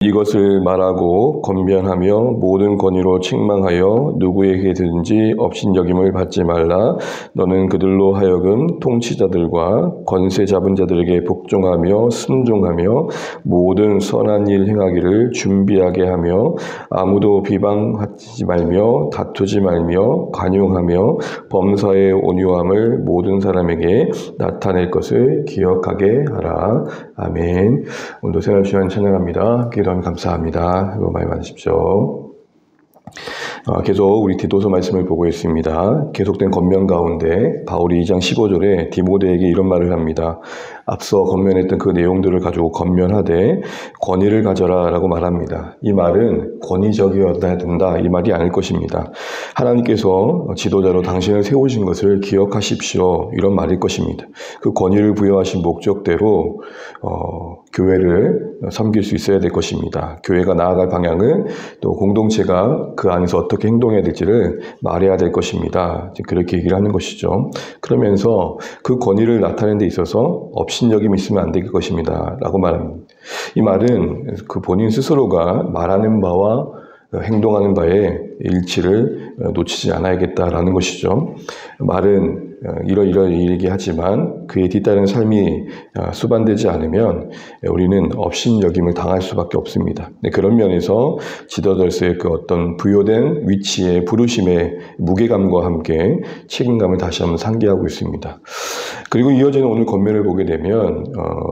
이것을 말하고 권면하며 모든 권위로 책망하여 누구에게든지 업신여김을 받지 말라. 너는 그들로 하여금 통치자들과 권세 잡은 자들에게 복종하며 순종하며 모든 선한 일 행하기를 준비하게 하며 아무도 비방하지 말며 다투지 말며 관용하며 범사의 온유함을 모든 사람에게 나타낼 것을 기억하게 하라. 아멘. 오늘도 새날 주여 찬양합니다. 기도하면 감사합니다. 이거 많이 받으십시오. 계속 우리 디도서 말씀을 보고 있습니다. 계속된 권면 가운데 바울이 2장 15절에 디모데에게 이런 말을 합니다. 앞서 권면했던 그 내용들을 가지고 권면하되 권위를 가져라 라고 말합니다. 이 말은 권위적이어야 된다 이 말이 아닐 것입니다. 하나님께서 지도자로 당신을 세우신 것을 기억하십시오 이런 말일 것입니다. 그 권위를 부여하신 목적대로 교회를 섬길 수 있어야 될 것입니다. 교회가 나아갈 방향을 또 공동체가 그 안에서 어떻게 행동해야 될지를 말해야 될 것입니다. 그렇게 얘기를 하는 것이죠. 그러면서 그 권위를 나타내는 데 있어서 업신여김이 있으면 안 될 것입니다. 라고 말합니다. 이 말은 그 본인 스스로가 말하는 바와 행동하는 바에 일치를 놓치지 않아야겠다라는 것이죠. 말은 이러이러 얘기하지만 그에 뒤따른 삶이 수반되지 않으면 우리는 업신여김을 당할 수밖에 없습니다. 그런 면에서 지도자로서의 그 어떤 부여된 위치의 부르심의 무게감과 함께 책임감을 다시 한번 상기하고 있습니다. 그리고 이어지는 오늘 권면을 보게 되면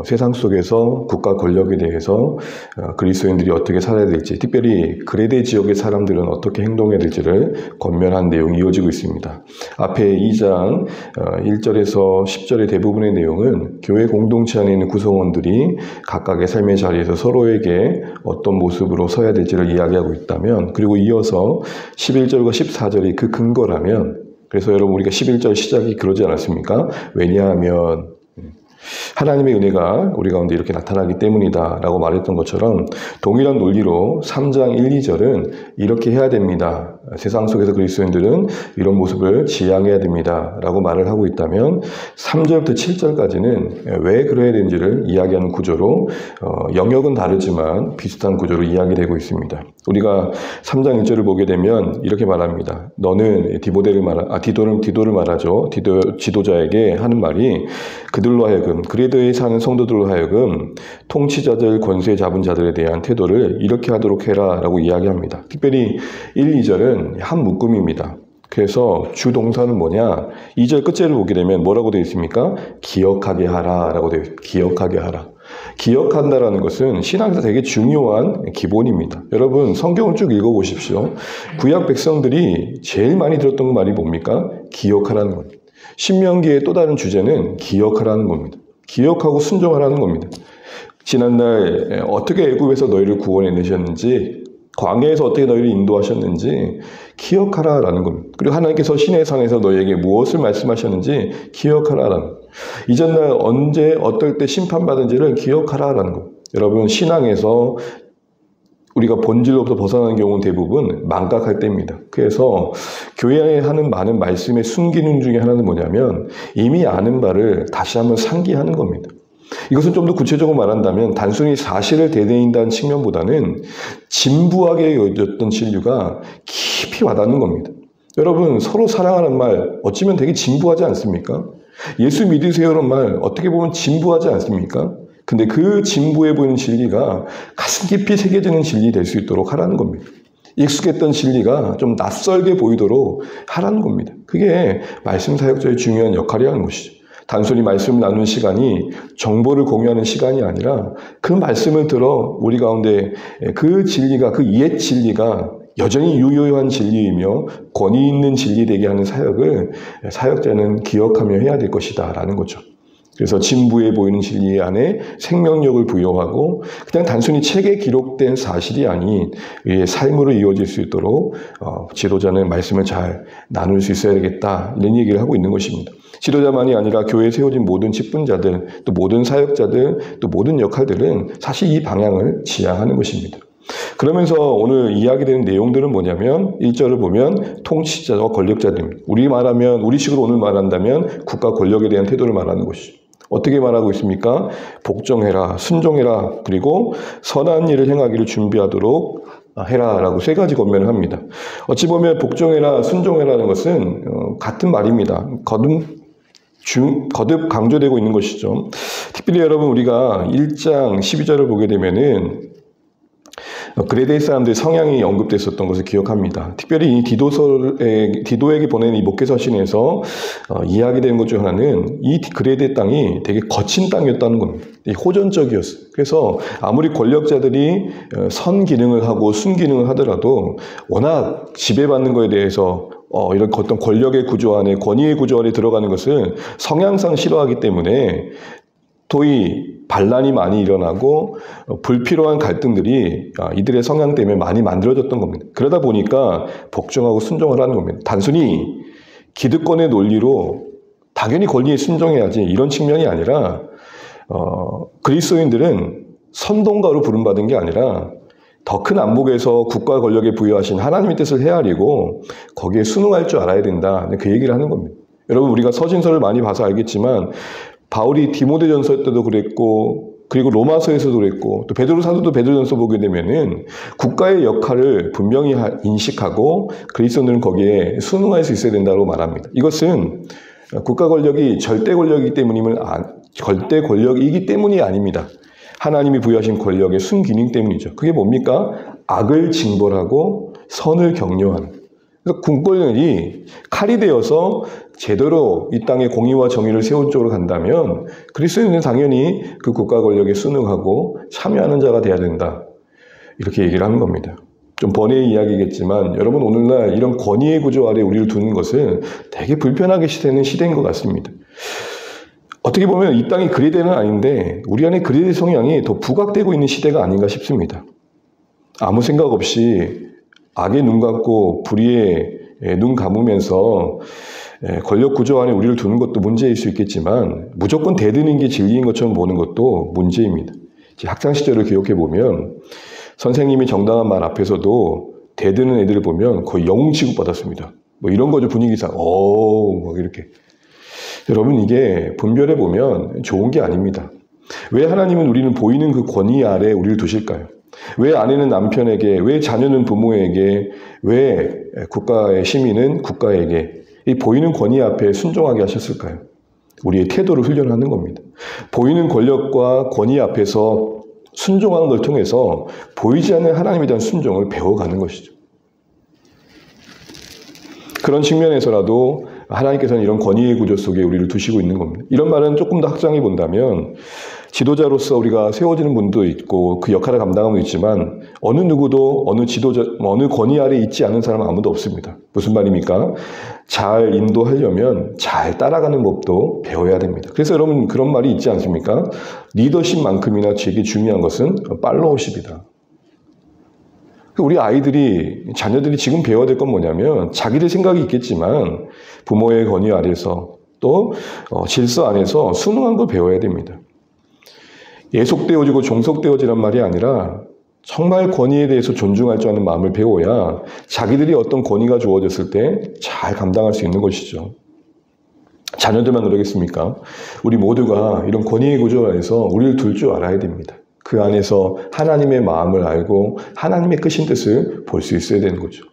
세상 속에서 국가 권력에 대해서 그리스도인들이 어떻게 살아야 될지, 특별히 그레데 지역의 사람들은 어떻게 행동해야 될지를 권면한 내용이 이어지고 있습니다. 앞에 2장 1절에서 10절의 대부분의 내용은 교회 공동체 안에 있는 구성원들이 각각의 삶의 자리에서 서로에게 어떤 모습으로 서야 될지를 이야기하고 있다면, 그리고 이어서 11절과 14절이 그 근거라면, 그래서 여러분 우리가 11절 시작이 그러지 않았습니까? 왜냐하면 하나님의 은혜가 우리 가운데 이렇게 나타나기 때문이다 라고 말했던 것처럼 동일한 논리로 3장 1, 2절은 이렇게 해야 됩니다. 세상 속에서 그리스도인들은 이런 모습을 지향해야 됩니다 라고 말을 하고 있다면 3절부터 7절까지는 왜 그래야 되는지를 이야기하는 구조로 영역은 다르지만 비슷한 구조로 이야기되고 있습니다. 우리가 3장 1절을 보게 되면 이렇게 말합니다. 너는 디도를 말하죠. 지도자에게 하는 말이 그들로 하여금 그레데에 사는 성도들로 하여금 통치자들 권세 잡은 자들에 대한 태도를 이렇게 하도록 해라 라고 이야기합니다. 특별히 1, 2절은 한 묶음입니다. 그래서 주동사는 뭐냐? 2절 끝째를 보게 되면 뭐라고 되어 있습니까? 기억하게 하라 라고 되어 있습니다. 기억하게 하라. 기억한다라는 것은 신앙에서 되게 중요한 기본입니다. 여러분 성경을 쭉 읽어보십시오. 구약 백성들이 제일 많이 들었던 말이 뭡니까? 기억하라는 겁니다. 신명기의 또 다른 주제는 기억하라는 겁니다. 기억하고 순종하라는 겁니다. 지난날 어떻게 애굽에서 너희를 구원해내셨는지, 광야에서 어떻게 너희를 인도하셨는지 기억하라라는 겁니다. 그리고 하나님께서 시내 산에서 너희에게 무엇을 말씀하셨는지 기억하라라는 겁니다. 이전날 언제 어떨 때 심판받은지를 기억하라라는 겁니다. 여러분 신앙에서 우리가 본질로부터 벗어나는 경우는 대부분 망각할 때입니다. 그래서 교회에 하는 많은 말씀의 순기능 중에 하나는 뭐냐면 이미 아는 바를 다시 한번 상기하는 겁니다. 이것은 좀 더 구체적으로 말한다면 단순히 사실을 되새긴다는 측면보다는 진부하게 여겼던 진리가 깊이 와닿는 겁니다. 여러분 서로 사랑하는 말 어찌면 되게 진부하지 않습니까? 예수 믿으세요라는 말 어떻게 보면 진부하지 않습니까? 근데 그 진부해 보이는 진리가 가슴 깊이 새겨지는 진리 될 수 있도록 하라는 겁니다. 익숙했던 진리가 좀 낯설게 보이도록 하라는 겁니다. 그게 말씀 사역자의 중요한 역할이라는 것이죠. 단순히 말씀을 나누는 시간이 정보를 공유하는 시간이 아니라 그 말씀을 들어 우리 가운데 그 진리가, 그 옛 진리가 여전히 유효한 진리이며 권위 있는 진리 되게 하는 사역을 사역자는 기억하며 해야 될 것이다 라는 거죠. 그래서 진부해 보이는 진리 안에 생명력을 부여하고 그냥 단순히 책에 기록된 사실이 아닌 우리의 삶으로 이어질 수 있도록 지도자는 말씀을 잘 나눌 수 있어야 되겠다 이런 얘기를 하고 있는 것입니다. 지도자만이 아니라 교회에 세워진 모든 직분자들, 또 모든 사역자들, 또 모든 역할들은 사실 이 방향을 지향하는 것입니다. 그러면서 오늘 이야기되는 내용들은 뭐냐면 1절을 보면 통치자와 권력자들입니다. 우리 식으로 오늘 말한다면 국가 권력에 대한 태도를 말하는 것이죠. 어떻게 말하고 있습니까? 복종해라, 순종해라, 그리고 선한 일을 행하기를 준비하도록 해라라고 세 가지 권면을 합니다. 어찌 보면 복종해라, 순종해라는 것은 같은 말입니다. 거듭 강조되고 있는 것이죠. 특별히 여러분 우리가 1장 12절을 보게 되면은 그레데 사람들의 성향이 언급됐었던 것을 기억합니다. 특별히 이 디도에게 보낸 이 목회서신에서 이야기되는 것 중 하나는 이 그레데 땅이 되게 거친 땅이었다는 겁니다. 호전적이었어요. 그래서 아무리 권력자들이 선 기능을 하고 순 기능을 하더라도 워낙 지배받는 것에 대해서 이런 어떤 권력의 구조 안에, 권위의 구조 안에 들어가는 것을 성향상 싫어하기 때문에 도의 반란이 많이 일어나고 불필요한 갈등들이 이들의 성향 때문에 많이 만들어졌던 겁니다. 그러다 보니까 복종하고 순종을 하는 겁니다. 단순히 기득권의 논리로 당연히 권리에 순종해야지 이런 측면이 아니라 그리스도인들은 선동가로 부름받은 게 아니라 더 큰 안목에서 국가 권력에 부여하신 하나님의 뜻을 헤아리고 거기에 순응할 줄 알아야 된다. 그 얘기를 하는 겁니다. 여러분 우리가 서신서를 많이 봐서 알겠지만 바울이 디모데전서 때도 그랬고 그리고 로마서에서도 그랬고 또 베드로 사도도 베드로전서 보게 되면은 국가의 역할을 분명히 인식하고 그리스도인들은 거기에 순응할 수 있어야 된다고 말합니다. 이것은 국가 권력이 절대 권력이기 때문이 아닙니다. 하나님이 부여하신 권력의 순기능 때문이죠. 그게 뭡니까? 악을 징벌하고 선을 격려하는. 그래서 군권력이 칼이 되어서 제대로 이 땅에 공의와 정의를 세운 쪽으로 간다면 그리스도인은 당연히 그 국가 권력에 순응하고 참여하는 자가 돼야 된다. 이렇게 얘기를 하는 겁니다. 좀 번외의 이야기겠지만 여러분 오늘날 이런 권위의 구조 아래 우리를 두는 것은 되게 불편하게 되는 시대인 것 같습니다. 어떻게 보면 이 땅이 그레데는 아닌데 우리 안에 그레데 성향이 더 부각되고 있는 시대가 아닌가 싶습니다. 아무 생각 없이 악에 눈 감고 불의에 눈 감으면서 권력 구조 안에 우리를 두는 것도 문제일 수 있겠지만 무조건 대드는 게 진리인 것처럼 보는 것도 문제입니다. 제 학창 시절을 기억해 보면 선생님이 정당한 말 앞에서도 대드는 애들을 보면 거의 영웅 취급받았습니다. 뭐 이런 거죠. 분위기상. 막 이렇게. 여러분 이게 분별해 보면 좋은 게 아닙니다. 왜 하나님은 우리는 보이는 그 권위 아래 우리를 두실까요? 왜 아내는 남편에게, 왜 자녀는 부모에게, 왜 국가의 시민은 국가에게 이 보이는 권위 앞에 순종하게 하셨을까요? 우리의 태도를 훈련하는 겁니다. 보이는 권력과 권위 앞에서 순종하는 걸 통해서 보이지 않는 하나님에 대한 순종을 배워가는 것이죠. 그런 측면에서라도 하나님께서는 이런 권위의 구조 속에 우리를 두시고 있는 겁니다. 이런 말은 조금 더 확장해 본다면 지도자로서 우리가 세워지는 분도 있고 그 역할을 감당하고 있지만 어느 누구도 어느 권위 아래 있지 않은 사람은 아무도 없습니다. 무슨 말입니까? 잘 인도하려면 잘 따라가는 법도 배워야 됩니다. 그래서 여러분 그런 말이 있지 않습니까? 리더십만큼이나 되게 중요한 것은 팔로우십이다. 우리 자녀들이 지금 배워야 될 건 뭐냐면 자기들 생각이 있겠지만 부모의 권위 아래서 또 질서 안에서 순응한 걸 배워야 됩니다. 예속되어지고 종속되어지란 말이 아니라 정말 권위에 대해서 존중할 줄 아는 마음을 배워야 자기들이 어떤 권위가 주어졌을 때 잘 감당할 수 있는 것이죠. 자녀들만 그러겠습니까? 우리 모두가 이런 권위의 구조 안에서 우리를 둘 줄 알아야 됩니다. 그 안에서 하나님의 마음을 알고 하나님의 크신 뜻을 볼 수 있어야 되는 거죠.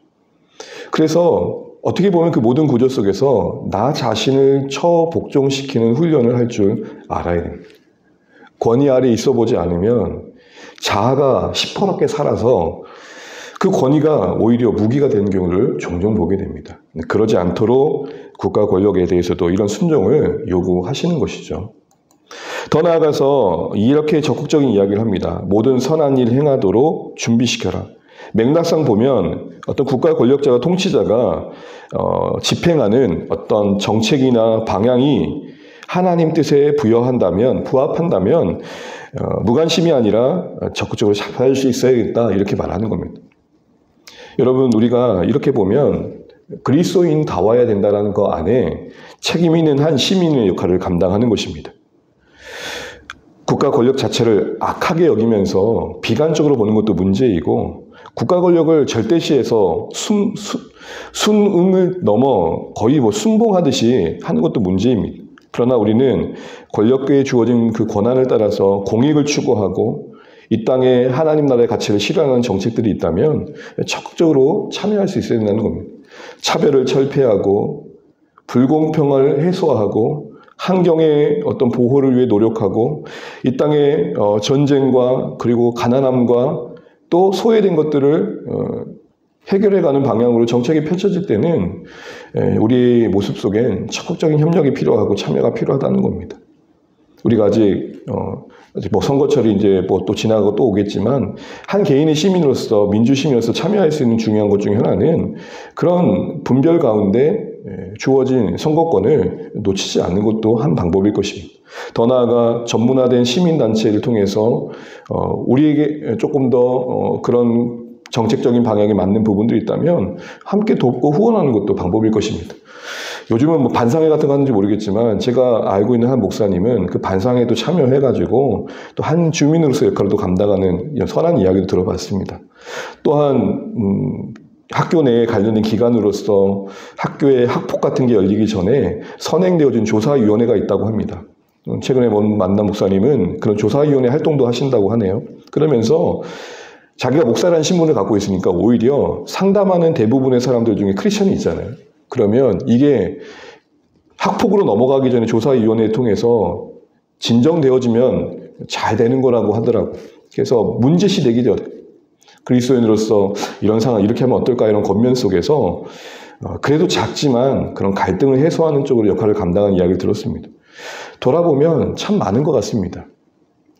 그래서 어떻게 보면 그 모든 구조 속에서 나 자신을 처복종시키는 훈련을 할 줄 알아야 됩니다. 권위 아래 있어 보지 않으면 자아가 시퍼렇게 살아서 그 권위가 오히려 무기가 되는 경우를 종종 보게 됩니다. 그러지 않도록 국가 권력에 대해서도 이런 순종을 요구하시는 것이죠. 더 나아가서 이렇게 적극적인 이야기를 합니다. 모든 선한 일 행하도록 준비시켜라. 맥락상 보면 어떤 국가 권력자가 통치자가 집행하는 어떤 정책이나 방향이 하나님 뜻에 부합한다면 무관심이 아니라 적극적으로 할 수 있어야겠다 이렇게 말하는 겁니다. 여러분 우리가 이렇게 보면 그리스도인다워야 된다는 거 안에 책임 있는 한 시민의 역할을 감당하는 것입니다. 국가 권력 자체를 악하게 여기면서 비관적으로 보는 것도 문제이고 국가 권력을 절대시해서 순응을 넘어 거의 순봉하듯이 하는 것도 문제입니다. 그러나 우리는 권력계에 주어진 그 권한을 따라서 공익을 추구하고 이 땅에 하나님 나라의 가치를 실현하는 정책들이 있다면 적극적으로 참여할 수 있어야 된다는 겁니다. 차별을 철폐하고 불공평을 해소하고 환경의 어떤 보호를 위해 노력하고 이 땅의 전쟁과 그리고 가난함과 또 소외된 것들을 해결해가는 방향으로 정책이 펼쳐질 때는 우리 모습 속엔 적극적인 협력이 필요하고 참여가 필요하다는 겁니다. 우리가 아직 뭐 선거철이 이제 뭐 또 지나가고 또 오겠지만 한 개인의 시민으로서 민주 시민으로서 참여할 수 있는 중요한 것 중에 하나는 그런 분별 가운데 주어진 선거권을 놓치지 않는 것도 한 방법일 것입니다. 더 나아가 전문화된 시민단체를 통해서 우리에게 조금 더 그런 정책적인 방향에 맞는 부분들이 있다면 함께 돕고 후원하는 것도 방법일 것입니다. 요즘은 뭐 반상회 같은 거 하는지 모르겠지만 제가 알고 있는 한 목사님은 그 반상회도 참여해가지고 또 한 주민으로서 역할을 또 감당하는 선한 이야기도 들어봤습니다. 또한 학교 내에 관련된 기관으로서 학교에 학폭 같은 게 열리기 전에 선행되어진 조사위원회가 있다고 합니다. 최근에 만난 목사님은 그런 조사위원회 활동도 하신다고 하네요. 그러면서 자기가 목사라는 신분을 갖고 있으니까 오히려 상담하는 대부분의 사람들 중에 크리스천이 있잖아요. 그러면 이게 학폭으로 넘어가기 전에 조사위원회를 통해서 진정되어지면 잘 되는 거라고 하더라고요. 그래서 문제시 되기 전에 그리스도인으로서 이런 상황 이렇게 하면 어떨까 이런 겉면 속에서 그래도 작지만 그런 갈등을 해소하는 쪽으로 역할을 감당한 이야기를 들었습니다. 돌아보면 참 많은 것 같습니다.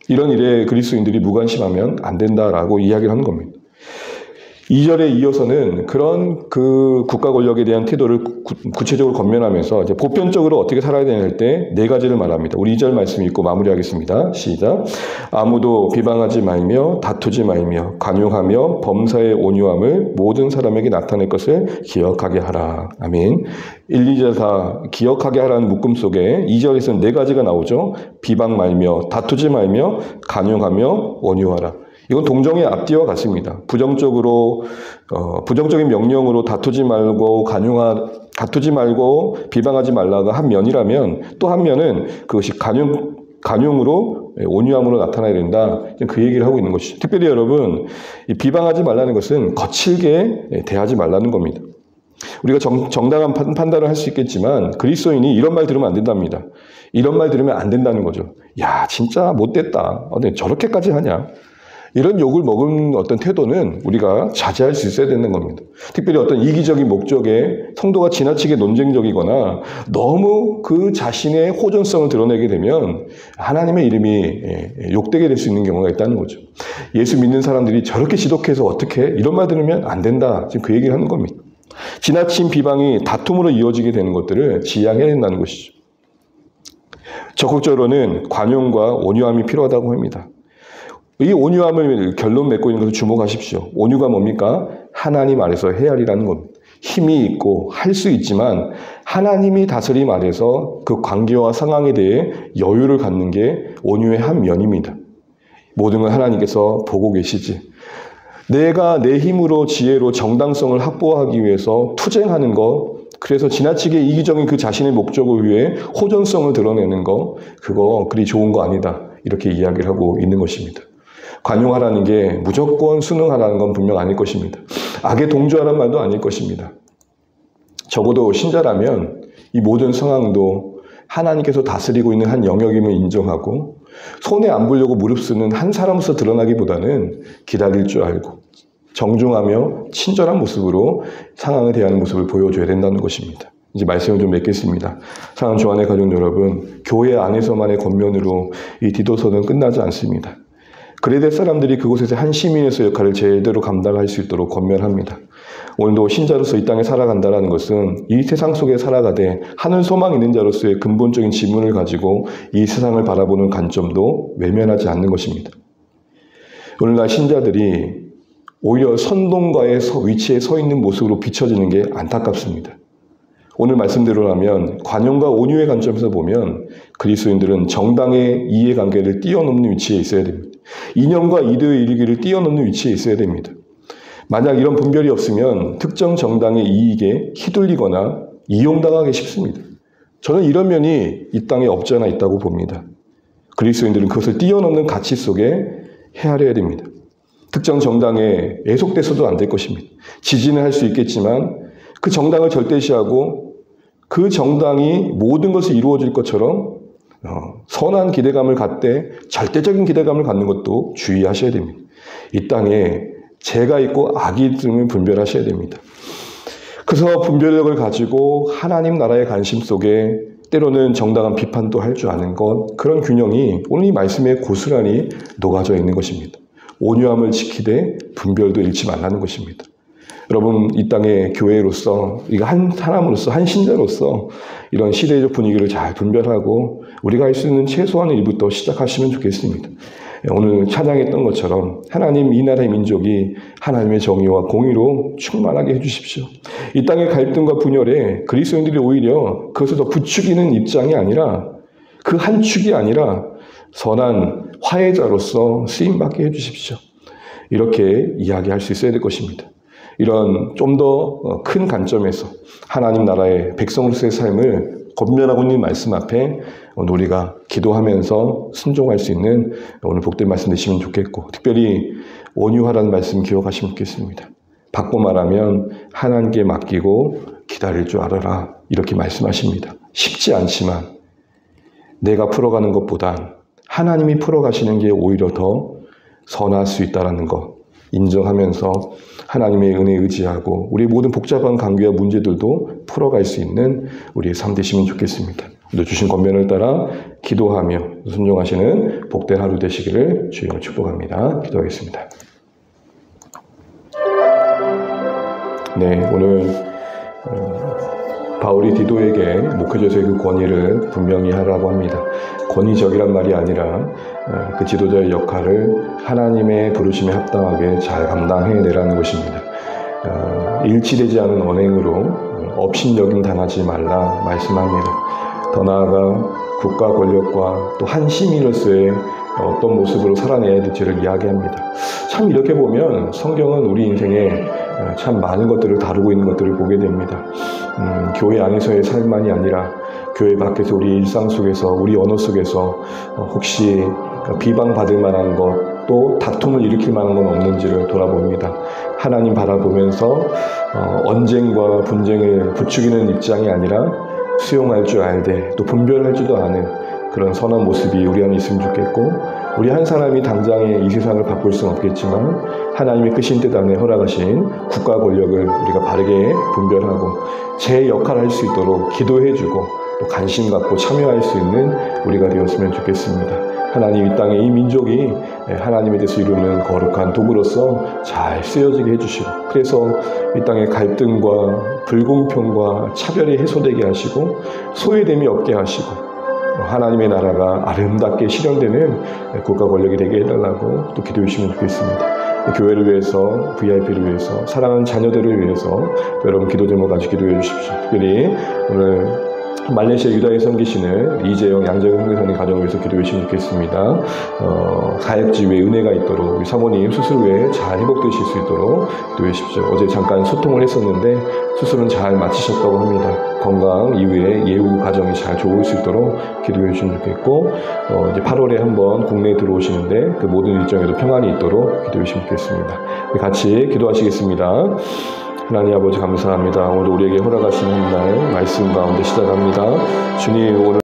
이런 일에 그리스도인들이 무관심하면 안 된다라고 이야기를 하는 겁니다. 2절에 이어서는 그런 그 국가 권력에 대한 태도를 구체적으로 권면하면서 이제 보편적으로 어떻게 살아야 되는 때 네 가지를 말합니다. 우리 2절 말씀 읽고 마무리하겠습니다. 시작. 아무도 비방하지 말며 다투지 말며 관용하며 범사의 온유함을 모든 사람에게 나타낼 것을 기억하게 하라. 아멘. 1, 2절 다 기억하게 하라는 묶음 속에 2절에서는 네 가지가 나오죠. 비방 말며 다투지 말며 관용하며 온유하라. 이건 동정의 앞뒤와 같습니다. 부정적인 명령으로 다투지 말고 다투지 말고 비방하지 말라가 한 면이라면 또 한 면은 그것이 관용으로 온유함으로 나타나야 된다. 그 얘기를 하고 있는 것이죠. 특별히 여러분, 이 비방하지 말라는 것은 거칠게 대하지 말라는 겁니다. 우리가 정당한 판단을 할 수 있겠지만 그리스도인이 이런 말 들으면 안 된답니다. 이런 말 들으면 안 된다는 거죠. 야, 진짜 못됐다. 저렇게까지 하냐. 이런 욕을 먹은 어떤 태도는 우리가 자제할 수 있어야 되는 겁니다. 특별히 어떤 이기적인 목적에 성도가 지나치게 논쟁적이거나 너무 그 자신의 호전성을 드러내게 되면 하나님의 이름이 욕되게 될 수 있는 경우가 있다는 거죠. 예수 믿는 사람들이 저렇게 지독해서 어떻게 이런 말 들으면 안 된다. 지금 그 얘기를 하는 겁니다. 지나친 비방이 다툼으로 이어지게 되는 것들을 지양해야 된다는 것이죠. 적극적으로는 관용과 온유함이 필요하다고 합니다. 이 온유함을 결론 맺고 있는 것을 주목하십시오. 온유가 뭡니까? 하나님 아래서 헤아리라는 겁니다. 힘이 있고 할 수 있지만 하나님이 다스림 아래서 그 관계와 상황에 대해 여유를 갖는 게 온유의 한 면입니다. 모든 걸 하나님께서 보고 계시지. 내가 내 힘으로 지혜로 정당성을 확보하기 위해서 투쟁하는 것, 그래서 지나치게 이기적인 그 자신의 목적을 위해 호전성을 드러내는 거, 그거 그리 좋은 거 아니다. 이렇게 이야기를 하고 있는 것입니다. 관용하라는 게 무조건 순응하라는 건 분명 아닐 것입니다. 악에 동조하라는 말도 아닐 것입니다. 적어도 신자라면 이 모든 상황도 하나님께서 다스리고 있는 한 영역임을 인정하고 손해 안 보려고 무릅쓰는 한 사람으로서 드러나기보다는 기다릴 줄 알고 정중하며 친절한 모습으로 상황에 대한 모습을 보여줘야 된다는 것입니다. 이제 말씀을 좀 맺겠습니다. 사랑하는 주안의 가족 여러분, 교회 안에서만의 권면으로 이 디도서는 끝나지 않습니다. 그레데 사람들이 그곳에서 한 시민으로서 역할을 제대로 감당할 수 있도록 권면합니다. 오늘도 신자로서 이 땅에 살아간다는 것은 이 세상 속에 살아가되 하늘 소망 있는 자로서의 근본적인 지문을 가지고 이 세상을 바라보는 관점도 외면하지 않는 것입니다. 오늘날 신자들이 오히려 선동가의 위치에 서 있는 모습으로 비춰지는 게 안타깝습니다. 오늘 말씀대로라면 관용과 온유의 관점에서 보면 그리스도인들은 정당의 이해관계를 뛰어넘는 위치에 있어야 됩니다. 이념과 이도의 일기를 뛰어넘는 위치에 있어야 됩니다. 만약 이런 분별이 없으면 특정 정당의 이익에 휘둘리거나 이용당하기 쉽습니다. 저는 이런 면이 이 땅에 없지 않아 있다고 봅니다. 그리스도인들은 그것을 뛰어넘는 가치 속에 헤아려야 됩니다. 특정 정당에 애속돼서도 안 될 것입니다. 지지는 할 수 있겠지만 그 정당을 절대시하고 그 정당이 모든 것을 이루어질 것처럼 선한 기대감을 갖되 절대적인 기대감을 갖는 것도 주의하셔야 됩니다. 이 땅에 죄가 있고 악이 있음을 분별하셔야 됩니다. 그래서 분별력을 가지고 하나님 나라의 관심 속에 때로는 정당한 비판도 할 줄 아는 것, 그런 균형이 오늘 이 말씀에 고스란히 녹아져 있는 것입니다. 온유함을 지키되 분별도 잃지 말라는 것입니다. 여러분, 이 땅의 교회로서, 우리가 한 사람으로서, 한 신자로서 이런 시대적 분위기를 잘 분별하고 우리가 할 수 있는 최소한 일부터 시작하시면 좋겠습니다. 오늘 찬양했던 것처럼 하나님 이 나라의 민족이 하나님의 정의와 공의로 충만하게 해주십시오. 이 땅의 갈등과 분열에 그리스도인들이 오히려 그것을 더 부추기는 입장이 아니라 그 한 축이 아니라 선한 화해자로서 쓰임받게 해주십시오. 이렇게 이야기할 수 있어야 될 것입니다. 이런 좀 더 큰 관점에서 하나님 나라의 백성으로서의 삶을 권면하고 있는 말씀 앞에 오늘 우리가 기도하면서 순종할 수 있는 오늘 복된 말씀 되시면 좋겠고, 특별히 온유하라는 말씀 기억하시면 좋겠습니다. 바꿔 말하면 하나님께 맡기고 기다릴 줄 알아라, 이렇게 말씀하십니다. 쉽지 않지만 내가 풀어가는 것보단 하나님이 풀어가시는 게 오히려 더 선할 수 있다는 것 인정하면서 하나님의 은혜에 의지하고 우리 모든 복잡한 관계와 문제들도 풀어갈 수 있는 우리의 삶 되시면 좋겠습니다. 오늘 주신 권면을 따라 기도하며 순종하시는 복된 하루 되시기를 주여 축복합니다. 기도하겠습니다. 네, 오늘 바울이 디도에게 목회자로서의 그 권위를 분명히 하라고 합니다. 권위적이란 말이 아니라 그 지도자의 역할을 하나님의 부르심에 합당하게 잘 감당해내라는 것입니다. 일치되지 않은 언행으로 업신여김 당하지 말라 말씀합니다. 더 나아가 국가 권력과 또 한 시민으로서의 어떤 모습으로 살아내야 될지를 이야기합니다. 참 이렇게 보면 성경은 우리 인생에 참 많은 것들을 다루고 있는 것들을 보게 됩니다. 교회 안에서의 삶만이 아니라 교회 밖에서 우리 일상 속에서 우리 언어 속에서 혹시 비방받을 만한 것 또 다툼을 일으킬 만한 건 없는지를 돌아봅니다. 하나님 바라보면서 언쟁과 분쟁을 부추기는 입장이 아니라 수용할 줄 알되 또 분별할 줄도 아는 그런 선한 모습이 우리 안에 있으면 좋겠고, 우리 한 사람이 당장에 이 세상을 바꿀 수는 없겠지만 하나님의 크신 뜻 안에 허락하신 국가 권력을 우리가 바르게 분별하고 제 역할을 할 수 있도록 기도해주고 또 관심 갖고 참여할 수 있는 우리가 되었으면 좋겠습니다. 하나님 이 땅에 이 민족이 하나님에 대해서 이루는 거룩한 도구로서 잘 쓰여지게 해주시고, 그래서 이 땅의 갈등과 불공평과 차별이 해소되게 하시고 소외됨이 없게 하시고 하나님의 나라가 아름답게 실현되는 국가 권력이 되게 해달라고 또 기도해 주시면 좋겠습니다. 교회를 위해서, VIP를 위해서, 사랑하는 자녀들을 위해서 여러분 기도 제목 가지고 기도해 주십시오. 특별히 오늘 말레이시아 유다에 섬기시는 이재영, 양재영 형제사님 가정을 위해서 기도해 주시면 좋겠습니다. 사역지위에 은혜가 있도록 우리 사모님 수술 후에 잘 회복되실 수 있도록 기도해 주십시오. 어제 잠깐 소통을 했었는데 수술은 잘 마치셨다고 합니다. 건강 이후에 예후 과정이 잘 좋을 수 있도록 기도해 주시면 좋겠고, 이제 8월에 한번 국내에 들어오시는데 그 모든 일정에도 평안이 있도록 기도해 주시면 좋겠습니다. 같이 기도하시겠습니다. 하나님 아버지 감사합니다. 오늘 우리에게 허락하신 날 말씀 가운데 시작합니다. 주님, 오늘